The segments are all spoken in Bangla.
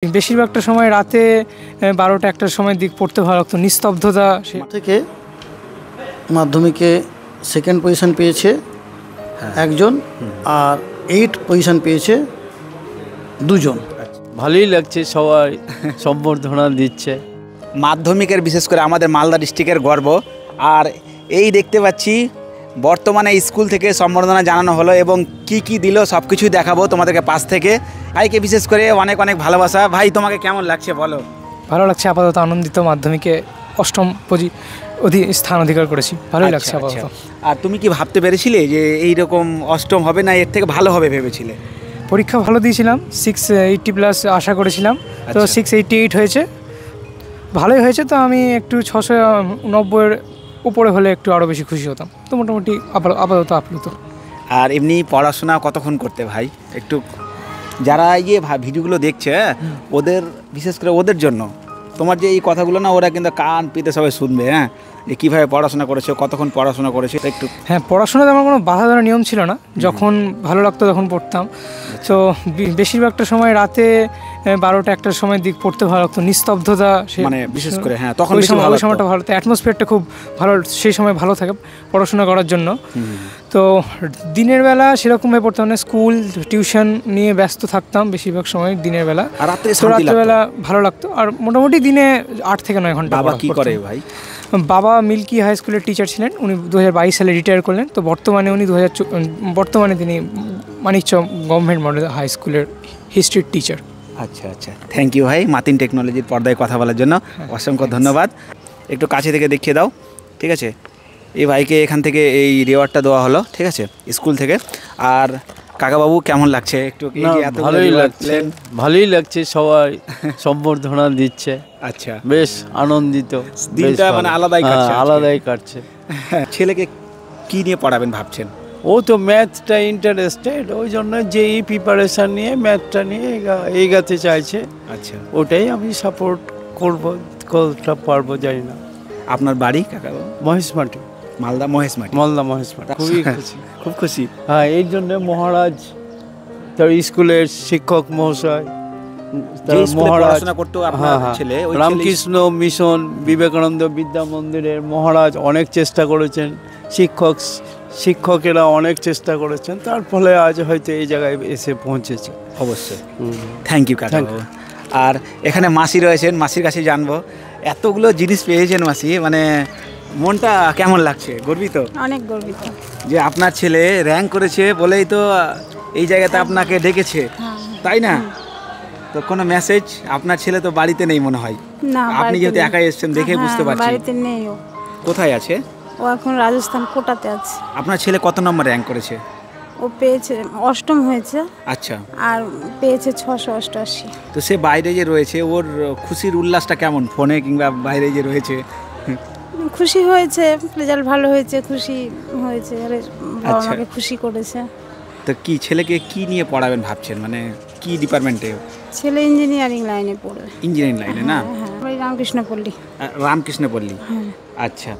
বেশিরভাগটা সময় রাতে ১২টা-১টার সময় দিক পড়তে ভালো লাগতো, নিস্তব্ধতা। থেকে মাধ্যমিকে সেকেন্ড পজিশন পেয়েছে একজন, আর 8 পজিশন পেয়েছে দুজন। ভালোই লাগছে, সবাই সম্বর্ধনা দিচ্ছে। মাধ্যমিকের বিশেষ করে আমাদের মালদা ডিস্ট্রিক্টের গর্ব। আর এই দেখতে পাচ্ছি বর্তমানে স্কুল থেকে সম্বর্ধনা জানানো হলো এবং কি কি দিল সব কিছুই দেখাবো তোমাদেরকে পাশ থেকে। ভাইকে বিশেষ করে অনেক অনেক ভালোবাসা। ভাই তোমাকে কেমন লাগছে বলো? ভালো লাগছে, আপাতত আনন্দিত। মাধ্যমিকে 8ম স্থান অধিকার করেছি, ভালোই লাগছে আপাতত। আর তুমি কি ভাবতে পেরেছিলে যে এইরকম 8ম হবে, না এর থেকে ভালো হবে ভেবেছিলে? পরীক্ষা ভালো দিয়েছিলাম, 680+ আশা করেছিলাম, তো 688 হয়েছে, ভালোই হয়েছে। তো আমি একটু 690-এর উপরে হলে একটু আরও বেশি খুশি হতাম। তো মোটামুটি আপাতত আপ্লুত। আর এমনি পড়াশোনা কতক্ষণ করতে ভাই? একটু যারা ভিডিওগুলো দেখছে ওদের বিশেষ করে ওদের জন্য তোমার যে এই কথাগুলো না, ওরা কিন্তু কান পেতে সবাই শুনবে। যে কীভাবে পড়াশোনা করেছো, কতক্ষণ পড়াশোনা করেছো একটু। হ্যাঁ, পড়াশোনাতে আমার কোনো বাধা ধরার নিয়ম ছিল না, যখন ভালো লাগতো তখন পড়তাম। তো বেশিরভাগটা সময় রাতে ১২টা-১টার সময় দিক পড়তে ভালো লাগতো, নিস্তব্ধতা মানে বিশেষ করে তখন ওই সময়টা ভালো, অ্যাটমসফিয়ারটা খুব ভালো, সেই সময় ভালো থাকে পড়াশোনা করার জন্য। তো দিনের বেলা সেরকমভাবে পড়তাম না, স্কুল টিউশন নিয়ে ব্যস্ত থাকতাম বেশিরভাগ সময় দিনের বেলা। রাত্রেবেলা ভালো লাগতো। আর মোটামুটি দিনে 8 থেকে 9 ঘন্টা। বাবা কি করে ভাই? বাবা মিল্কি হাই স্কুলের টিচার ছিলেন, উনি 2022 সালে রিটায়ার করলেন। তো বর্তমানে তিনি মানিকচক গভর্নমেন্ট মডেল হাই স্কুলের হিস্ট্রির টিচার। আচ্ছা আচ্ছা, থ্যাংক ইউ ভাই মাতিন টেকনোলজির পর্দায় কথা বলার জন্য। অসংখ্য ধন্যবাদ। একটু কাছে থেকে দেখিয়ে দাও, ঠিক আছে? এই ভাইকে এখান থেকে এই রিওয়ার্ডটা দেওয়া হলো, ঠিক আছে, স্কুল থেকে। আর কাকাবাবু কেমন লাগছে একটু? ভালোই লাগছে, সবাই সম্বর্ধনা দিচ্ছে। আচ্ছা, বেশ আনন্দিত, দিনটা মানে আলাদাই কাটছে। ছেলেকে কি নিয়ে পড়াবেন ভাবছেন? ও তো ম্যাথটা ইন্টারেস্টেড, ওই জন্য যেই প্রিপারেশান নিয়ে ম্যাথটা নিয়ে এগাতে চাইছে। আচ্ছা, ওটাই আমি সাপোর্ট করবো, কতটা পারবো জানি না। আপনার বাড়ি কাকাবাবু? মহেশমাটি, মালদা মহেশমাটি। খুবই খুশি, খুব খুশি। হ্যাঁ, এই জন্য মহারাজ তার স্কুলের শিক্ষক মহাশয়, মহারাজ রামকৃষ্ণ মিশন বিবেকানন্দ বিদ্যা মন্দিরের মহারাজ অনেক চেষ্টা করেছেন, শিক্ষকেরা অনেক চেষ্টা করেছেন, তার ফলে আজ হয়তো এই জায়গায় এসে পৌঁছেছে। অবশ্যই, থ্যাংক ইউ কাকাবাবু। আর এখানে মাসি রয়েছেন, মাসির কাছে জানবো, এতগুলো জিনিস পেয়েছেন মাসি, মানে মনটা কেমন লাগছে? গর্বিত? অনেক গর্বিত যে আপনার ছেলে র্যাঙ্ক করেছে বলেই তো এই জায়গাতে আপনাকে ডেকেছে, তাই না? তো কোনো মেসেজ? আপনার ছেলে তো বাড়িতে নেই মনে হয়, আপনি যেহেতু একাই এসেছেন দেখে বুঝতে পারছি। বাড়িতে নেই। ও কোথায় আছে? ও এখন রাজস্থান কোটাতে আছে। আপনার ছেলে কত নম্বর র্যাঙ্ক করেছে? ও পেয়েছে 8ম হয়েছে। আচ্ছা, আর পেয়েছে 688। তো সে বাইরে যে রয়েছে, ওর খুশির উল্লাসটা কেমন? ফোনে কিংবা বাইরে যে রয়েছে? খুশি হয়েছে, রেজাল্ট ভালো হয়েছে, খুশি হয়েছে, আমাকে খুশি করেছে। তো কি ছেলেকে কি নিয়ে পড়াবেন ভাবছেন, মানে কি ডিপার্টমেন্টে? ছেলে ইঞ্জিনিয়ারিং লাইনে পড়বে। ইঞ্জিনিয়ারিং লাইনে না? হ্যাঁ, রামকৃষ্ণপল্লী। রামকৃষ্ণপল্লী, আচ্ছা।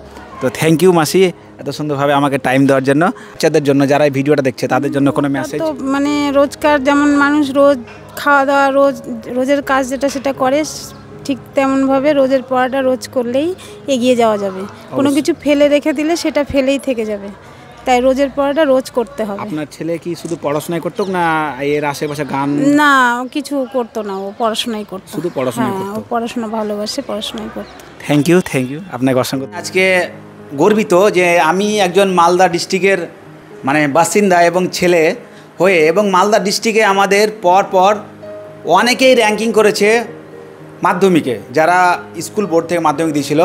তো থ্যাংক ইউ মাসি এত সুন্দরভাবে আমাকে টাইম দেওয়ার জন্য। বাচ্চাদের জন্য যারা এই ভিডিওটা দেখছে তাদের জন্য কোনো মেসেজ? তো মানে রোজকার যেমন মানুষ রোজ খাওয়া দাওয়া, রোজের কাজ যেটা সেটা করে, ঠিক তেমনভাবে রোজের পড়াটা রোজ করলেই এগিয়ে যাওয়া যাবে। কোনো কিছু ফেলে রেখে দিলে সেটা ফেলেই থেকে যাবে, তাই রোজের পড়াটা রোজ করতে হবে। আপনার ছেলে কি শুধু পড়াশোনাই করতো না এর আশেপাশে গান? না, কিছু করতো না, ও পড়াশোনাই করতো। শুধু পড়াশোনাই করতো? ও পড়াশোনা ভালোবাসে, পড়াশোনাই করতো। থ্যাংক ইউ আপনাকে অসংখ্য। আজকে গর্বিত যে আমি একজন মালদা ডিস্ট্রিক্টের মানে বাসিন্দা এবং ছেলে হয়ে, এবং মালদা ডিস্ট্রিক্টে আমাদের পর অনেকেই র্যাঙ্কিং করেছে মাধ্যমিকে, যারা স্কুল বোর্ড থেকে মাধ্যমিক দিয়েছিল।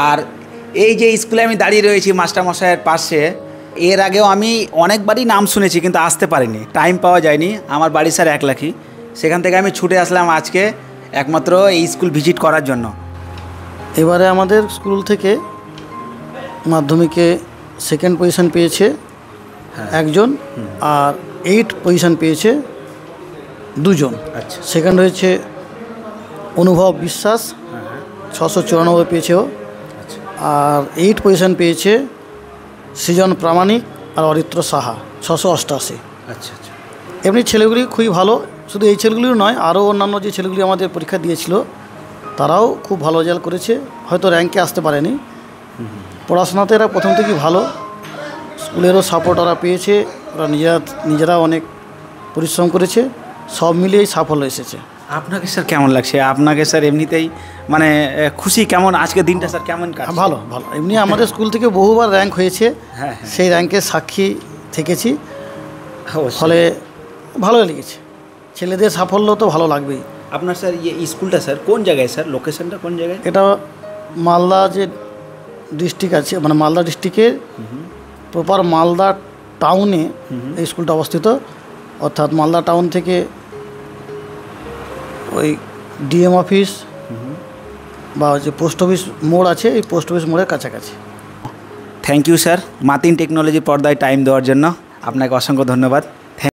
আর এই যে স্কুলে আমি দাঁড়িয়ে রয়েছি মাস্টারমশাইয়ের পাশে, এর আগেও আমি অনেকবারই নাম শুনেছি কিন্তু আসতে পারিনি, টাইম পাওয়া যায়নি। আমার বাড়ি স্যার 1 লাখি, সেখান থেকে আমি ছুটে আসলাম আজকে একমাত্র এই স্কুল ভিজিট করার জন্য। এবারে আমাদের স্কুল থেকে মাধ্যমিকে সেকেন্ড পজিশন পেয়েছে একজন, আর 8 পজিশন পেয়েছে দুজন। আচ্ছা, সেকেন্ড হয়েছে অনুভব বিশ্বাস, 694 পেয়েছে ও। আর 8 পজিশন পেয়েছে সৃজন প্রামাণিক আর অরিত্র সাহা, 688। আচ্ছা আচ্ছা। এমনি ছেলেগুলি খুবই ভালো, শুধু এই ছেলেগুলিও নয়, আরও অন্যান্য যে ছেলেগুলি আমাদের পরীক্ষা দিয়েছিল তারাও খুব ভালো রেজাল্ট করেছে, হয়তো র্যাঙ্কে আসতে পারেনি। পড়াশোনাতে এরা প্রথম থেকেই ভালো, স্কুলেরও সাপোর্ট ওরা পেয়েছে, ওরা নিজেরা অনেক পরিশ্রম করেছে, সব মিলিয়েই সাফল্য এসেছে। আপনাকে স্যার কেমন লাগছে? আপনাকে স্যার এমনিতেই মানে খুশি কেমন আজকে দিনটা স্যার কেমন কাটছে? ভালো ভালো, এমনি আমাদের স্কুল থেকে বহুবার র্যাঙ্ক হয়েছে, হ্যাঁ, সেই র্যাঙ্কের সাক্ষী থেকেছি, অবশ্যই। ফলে ভালো লেগেছে। ছেলেদের সাফল্য তো ভালো লাগবেই। আপনার স্যার স্কুলটা স্যার কোন জায়গায় স্যার, লোকেশনটা কোন জায়গায়? এটা মালদা যে ডিস্ট্রিক্ট আছে, মানে মালদা ডিস্ট্রিক্টের প্রপার মালদা টাউনে এই স্কুলটা অবস্থিত, অর্থাৎ মালদা টাউন থেকে ওই ডিএম অফিস বা যে পোস্ট অফিস মোড় আছে, এই পোস্ট অফিস মোড়ের কাছাকাছি। Thank you sir, Matin technology পর্দায় টাইম দেওয়ার জন্য আপনাকে অসংখ্য ধন্যবাদ।